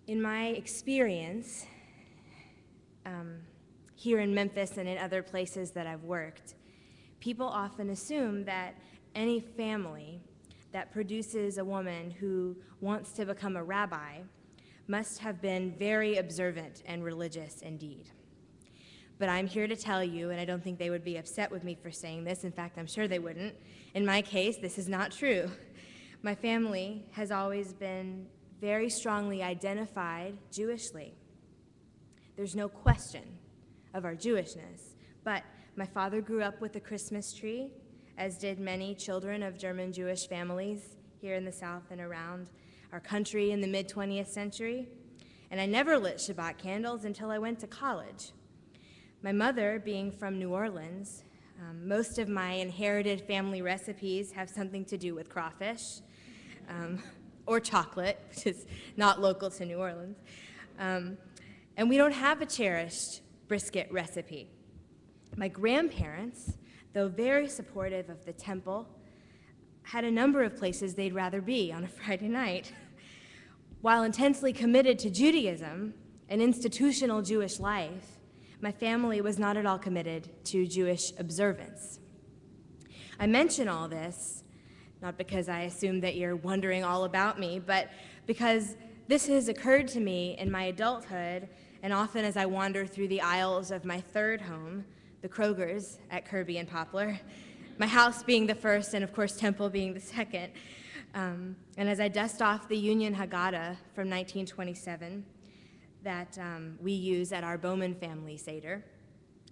In my experience, here in Memphis and in other places that I've worked, people often assume that any family that produces a woman who wants to become a rabbi must have been very observant and religious indeed. But I'm here to tell you, and I don't think they would be upset with me for saying this, in fact, I'm sure they wouldn't. In my case, this is not true. My family has always been very strongly identified Jewishly. There's no question of our Jewishness, but my father grew up with a Christmas tree, as did many children of German Jewish families here in the South and around our country in the mid-20th century. And I never lit Shabbat candles until I went to college. My mother, being from New Orleans, most of my inherited family recipes have something to do with crawfish or chocolate, which is not local to New Orleans. And we don't have a cherished brisket recipe. My grandparents, though very supportive of the temple, had a number of places they'd rather be on a Friday night. While intensely committed to Judaism and institutional Jewish life, my family was not at all committed to Jewish observance. I mention all this, not because I assume that you're wondering all about me, but because this has occurred to me in my adulthood, and often as I wander through the aisles of my third home, the Kroger's at Kirby and Poplar, my house being the first and of course Temple being the second. And as I dust off the Union Haggadah from 1927 that we use at our Bauman family Seder,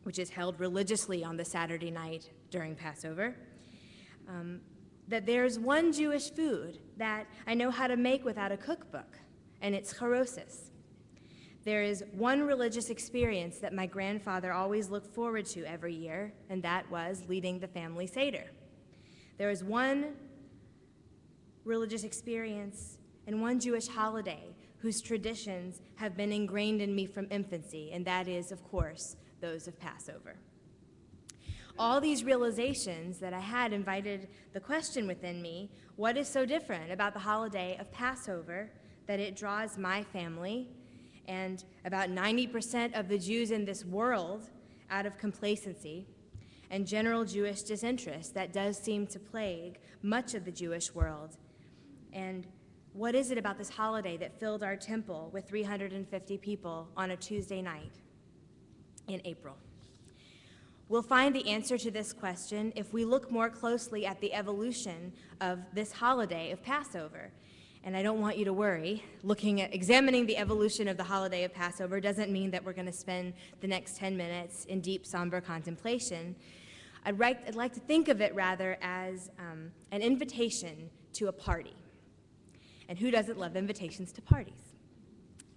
which is held religiously on the Saturday night during Passover, that there's one Jewish food that I know how to make without a cookbook, and it's charosis. There is one religious experience that my grandfather always looked forward to every year, and that was leading the family Seder. There is one religious experience and one Jewish holiday whose traditions have been ingrained in me from infancy, and that is, of course, those of Passover. All these realizations that I had invited the question within me, what is so different about the holiday of Passover that it draws my family and about 90% of the Jews in this world out of complacency and general Jewish disinterest that does seem to plague much of the Jewish world? And what is it about this holiday that filled our temple with 350 people on a Tuesday night in April? We'll find the answer to this question if we look more closely at the evolution of this holiday of Passover. And I don't want you to worry. Examining the evolution of the holiday of Passover doesn't mean that we're going to spend the next 10 minutes in deep, somber contemplation. I'd like to think of it rather as an invitation to a party. And who doesn't love invitations to parties?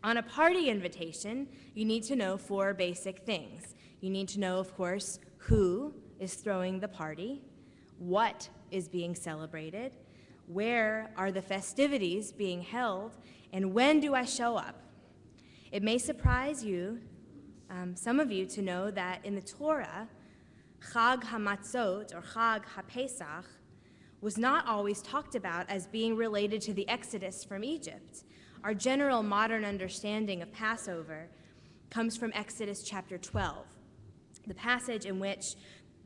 On a party invitation, you need to know 4 basic things. You need to know, of course, who is throwing the party, what is being celebrated, where are the festivities being held, and when do I show up? It may surprise you, some of you, to know that in the Torah, Chag HaMatzot, or Chag HaPesach, was not always talked about as being related to the Exodus from Egypt. Our general modern understanding of Passover comes from Exodus chapter 12, the passage in which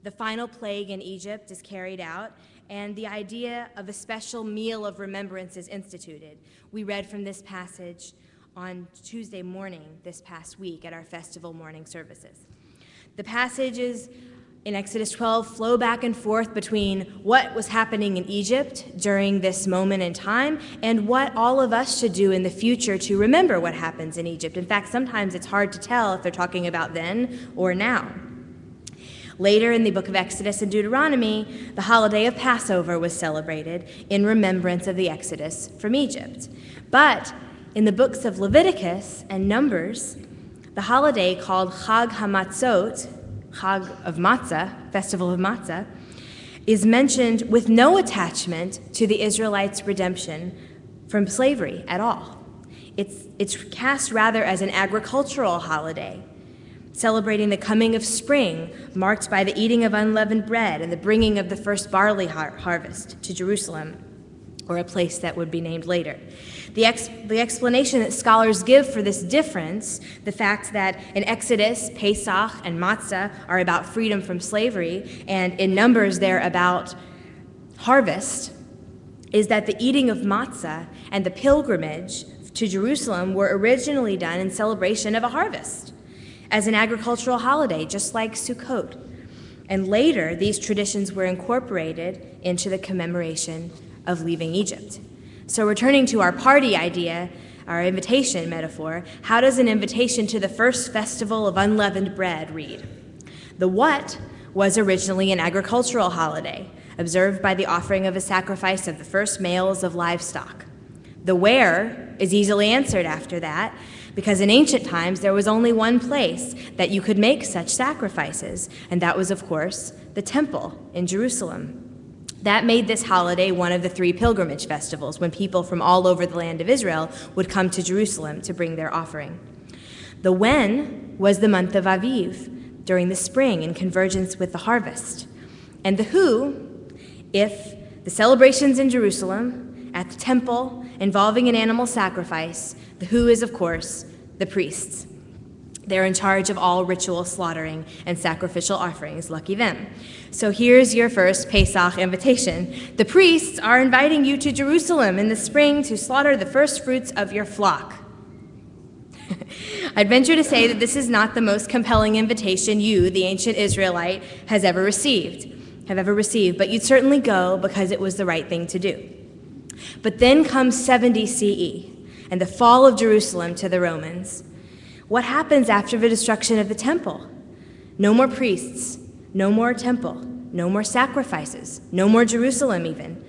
the final plague in Egypt is carried out, and the idea of a special meal of remembrance is instituted. We read from this passage on Tuesday morning this past week at our festival morning services. The passages in Exodus 12 flow back and forth between what was happening in Egypt during this moment in time and what all of us should do in the future to remember what happens in Egypt. In fact, sometimes it's hard to tell if they're talking about then or now. Later in the book of Exodus and Deuteronomy, the holiday of Passover was celebrated in remembrance of the Exodus from Egypt. But in the books of Leviticus and Numbers, the holiday called Chag HaMatzot, Chag of Matzah, Festival of Matzah, is mentioned with no attachment to the Israelites' redemption from slavery at all. It's cast rather as an agricultural holiday, celebrating the coming of spring, marked by the eating of unleavened bread and the bringing of the first barley harvest to Jerusalem. or a place that would be named later. The explanation that scholars give for this difference, the fact that in Exodus, Pesach and Matzah are about freedom from slavery, and in Numbers they're about harvest, is that the eating of matzah and the pilgrimage to Jerusalem were originally done in celebration of a harvest, as an agricultural holiday, just like Sukkot. And later, these traditions were incorporated into the commemoration of leaving Egypt. So returning to our party idea, our invitation metaphor, how does an invitation to the first festival of unleavened bread read? The what was originally an agricultural holiday, observed by the offering of a sacrifice of the first males of livestock. The where is easily answered after that, because in ancient times there was only one place that you could make such sacrifices, and that was, of course, the temple in Jerusalem. That made this holiday one of the 3 pilgrimage festivals, when people from all over the land of Israel would come to Jerusalem to bring their offering. The when was the month of Aviv, during the spring in convergence with the harvest. And the who, if the celebrations in Jerusalem, at the temple, involving an animal sacrifice, the who is, of course, the priests. They're in charge of all ritual slaughtering and sacrificial offerings. Lucky them. So here's your first Pesach invitation. The priests are inviting you to Jerusalem in the spring to slaughter the first fruits of your flock. I'd venture to say that this is not the most compelling invitation you, the ancient Israelite, have ever received, but you'd certainly go because it was the right thing to do. But then comes 70 CE and the fall of Jerusalem to the Romans. What happens after the destruction of the temple? No more priests, no more temple, no more sacrifices, no more Jerusalem even.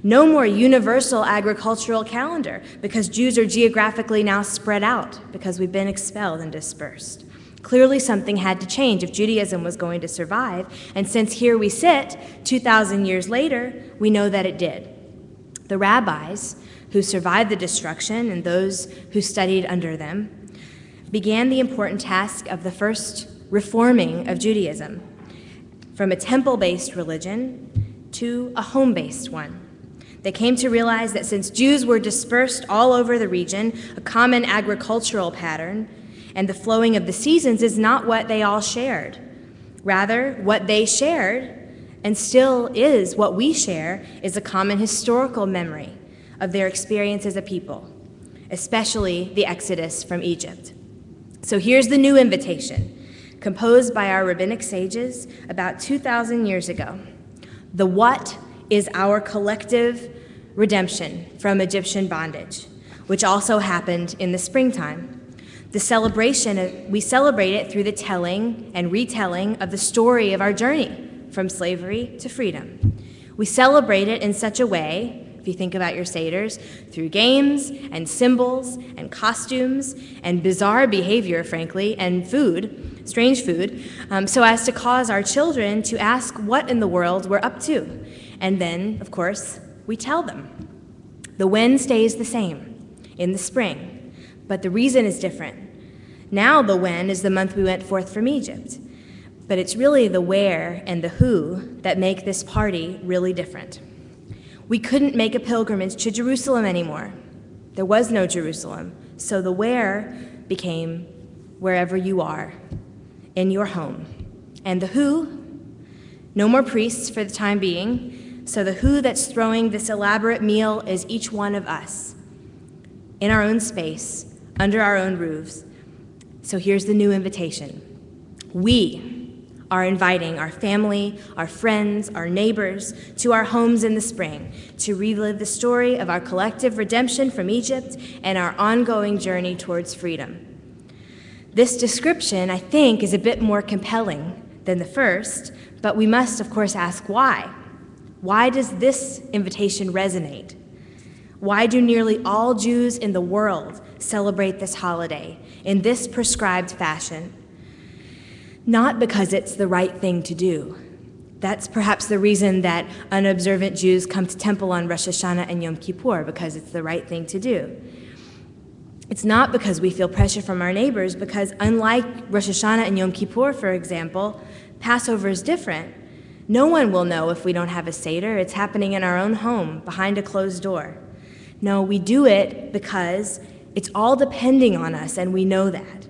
No more universal agricultural calendar, because Jews are geographically now spread out because we've been expelled and dispersed. Clearly something had to change if Judaism was going to survive, and since here we sit, 2,000 years later, we know that it did. The rabbis who survived the destruction and those who studied under them began the important task of the first reforming of Judaism, from a temple-based religion to a home-based one. They came to realize that since Jews were dispersed all over the region, a common agricultural pattern and the flowing of the seasons is not what they all shared. Rather, what they shared, and still is what we share, is a common historical memory of their experience as a people, especially the exodus from Egypt. So here's the new invitation, composed by our rabbinic sages about 2,000 years ago. The what is our collective redemption from Egyptian bondage, which also happened in the springtime. We celebrate it through the telling and retelling of the story of our journey from slavery to freedom. We celebrate it in such a way, if you think about your seders, through games and symbols and costumes and bizarre behavior, frankly, and food, strange food, so as to cause our children to ask what in the world we're up to. And then, of course, we tell them. The when stays the same in the spring, but the reason is different. Now the when is the month we went forth from Egypt, but it's really the where and the who that make this party really different. We couldn't make a pilgrimage to Jerusalem anymore. There was no Jerusalem, so the where became wherever you are, in your home. And the who, no more priests for the time being, so the who that's throwing this elaborate meal is each one of us, in our own space, under our own roofs. So here's the new invitation. We are inviting our family, our friends, our neighbors to our homes in the spring to relive the story of our collective redemption from Egypt and our ongoing journey towards freedom. This description, I think, is a bit more compelling than the first, but we must, of course, ask why. Why does this invitation resonate? Why do nearly all Jews in the world celebrate this holiday in this prescribed fashion? Not because it's the right thing to do. That's perhaps the reason that unobservant Jews come to temple on Rosh Hashanah and Yom Kippur, because it's the right thing to do. It's not because we feel pressure from our neighbors, because unlike Rosh Hashanah and Yom Kippur, for example, Passover is different. No one will know if we don't have a Seder. It's happening in our own home, behind a closed door. No, we do it because it's all depending on us, and we know that.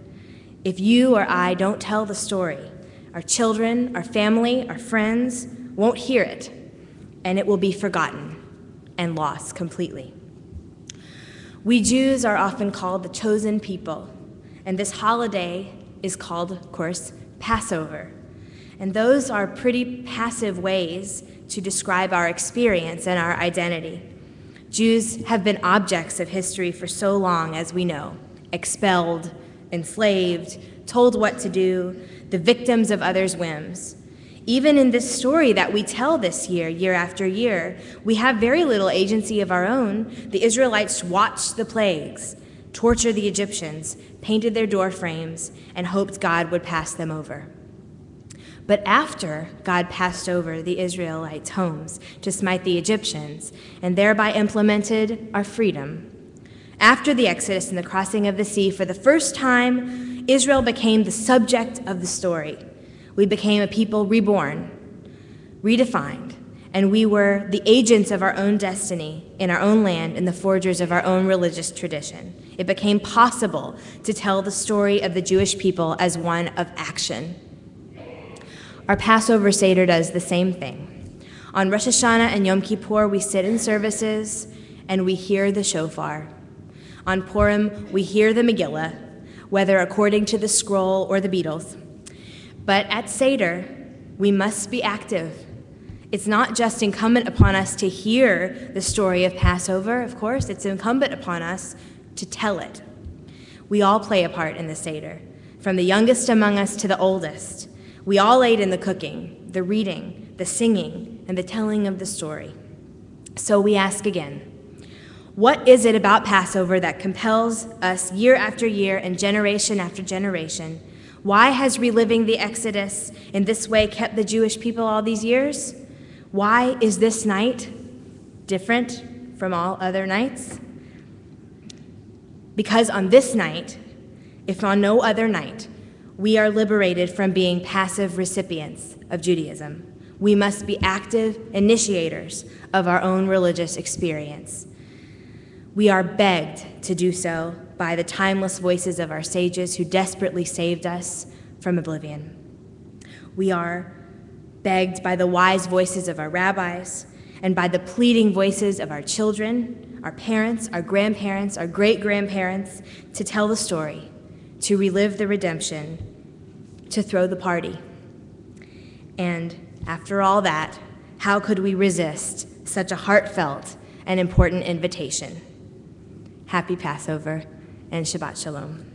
If you or I don't tell the story, our children, our family, our friends won't hear it, and it will be forgotten and lost completely. We Jews are often called the chosen people, and this holiday is called, of course, Passover. And those are pretty passive ways to describe our experience and our identity. Jews have been objects of history for so long, as we know, expelled, enslaved, told what to do, the victims of others' whims. Even in this story that we tell this year, year after year, we have very little agency of our own. The Israelites watched the plagues, tortured the Egyptians, painted their door frames, and hoped God would pass them over. But after God passed over the Israelites' homes to smite the Egyptians and thereby implemented our freedom, after the Exodus and the crossing of the sea, for the first time, Israel became the subject of the story. We became a people reborn, redefined, and we were the agents of our own destiny in our own land and the forgers of our own religious tradition. It became possible to tell the story of the Jewish people as one of action. Our Passover Seder does the same thing. On Rosh Hashanah and Yom Kippur, we sit in services and we hear the shofar. On Purim, we hear the Megillah, whether according to the scroll or the Beatles. But at Seder, we must be active. It's not just incumbent upon us to hear the story of Passover, of course, it's incumbent upon us to tell it. We all play a part in the Seder, from the youngest among us to the oldest. We all aid in the cooking, the reading, the singing, and the telling of the story. So we ask again, what is it about Passover that compels us year after year and generation after generation? Why has reliving the Exodus in this way kept the Jewish people all these years? Why is this night different from all other nights? Because on this night, if on no other night, we are liberated from being passive recipients of Judaism. We must be active initiators of our own religious experience. We are begged to do so by the timeless voices of our sages who desperately saved us from oblivion. We are begged by the wise voices of our rabbis and by the pleading voices of our children, our parents, our grandparents, our great-grandparents, to tell the story, to relive the redemption, to throw the party. And after all that, how could we resist such a heartfelt and important invitation? Happy Passover and Shabbat Shalom.